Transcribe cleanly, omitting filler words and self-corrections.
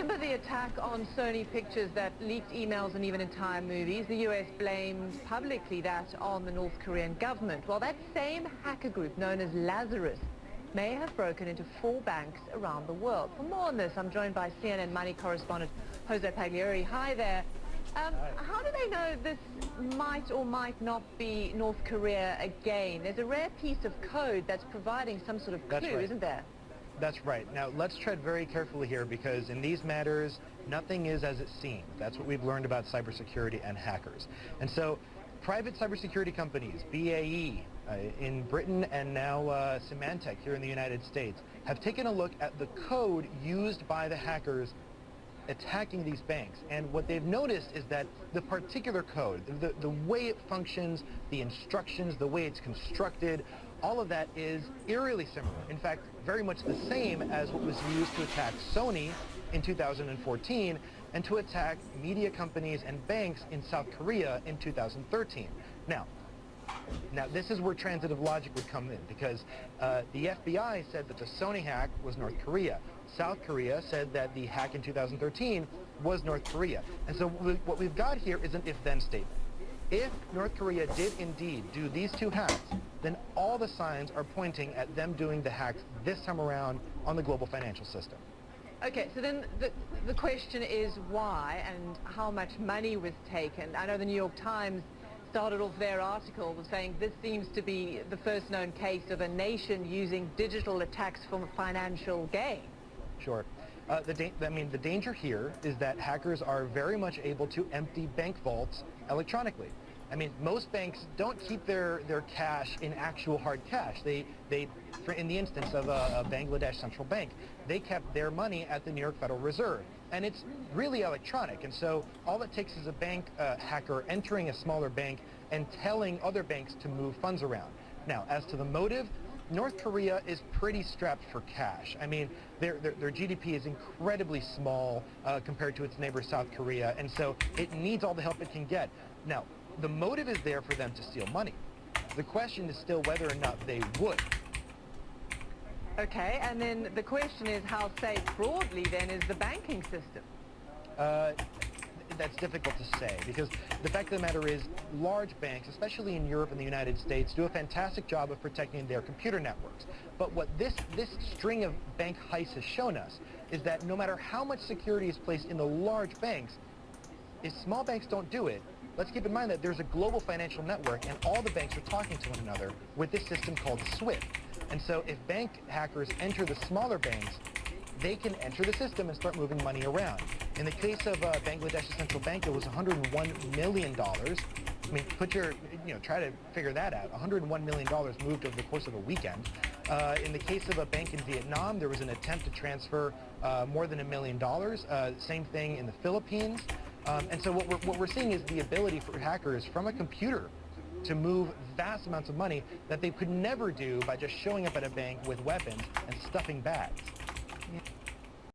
remember the attack on Sony Pictures that leaked emails and even entire movies? The US blamed publicly that on the North Korean government. Well, that same hacker group known as Laserous may have broken into 4 banks around the world. For more on this, I'm joined by CNN Money correspondent Jose Pagliari. Hi there. How do they know this might or might not be North Korea again? There's a rare piece of code that's providing some sort of clue, isn't there? That's right. Now, let's tread very carefully here, because in these matters, nothing is as it seems. That's what we've learned about cybersecurity and hackers. And so, private cybersecurity companies, BAE in Britain and now Symantec here in the United States, have taken a look at the code used by the hackers attacking these banks. And what they've noticed is that the particular code, the way it functions, the instructions, the way it's constructed, all of that is eerily similar. In fact, very much the same as what was used to attack Sony in 2014 and to attack media companies and banks in South Korea in 2013. Now this is where transitive logic would come in, because the FBI said that the Sony hack was North Korea. South Korea said that the hack in 2013 was North Korea. And so what we've got here is an if-then statement. If North Korea did indeed do these 2 hacks, then all the signs are pointing at them doing the hacks this time around on the global financial system. Okay, so then the question is why and how much money was taken. I know the New York Times started off their article with saying this seems to be the first known case of a nation using digital attacks for financial gain. Sure. The danger here is that hackers are very much able to empty bank vaults electronically. I mean, most banks don't keep their cash in actual hard cash. In the instance of a Bangladesh central bank, they kept their money at the New York Federal Reserve. And it's really electronic. And so all it takes is a bank hacker entering a smaller bank and telling other banks to move funds around. Now, as to the motive, North Korea is pretty strapped for cash. I mean, their GDP is incredibly small compared to its neighbor South Korea, and so it needs all the help it can get. Now, the motive is there for them to steal money. The question is still whether or not they would. Okay, and then the question is how safe broadly then is the banking system? That's difficult to say, because the fact of the matter is large banks, especially in Europe and the United States, do a fantastic job of protecting their computer networks. But what this string of bank heists has shown us is that no matter how much security is placed in the large banks, if small banks don't do it, let's keep in mind that there's a global financial network and all the banks are talking to one another with this system called SWIFT. And so if bank hackers enter the smaller banks, they can enter the system and start moving money around. In the case of Bangladesh's central bank, it was $101 million. I mean, try to figure that out. $101 million moved over the course of a weekend. In the case of a bank in Vietnam, there was an attempt to transfer more than $1 million. Same thing in the Philippines. And so what we're seeing is the ability for hackers from a computer to move vast amounts of money that they could never do by just showing up at a bank with weapons and stuffing bags.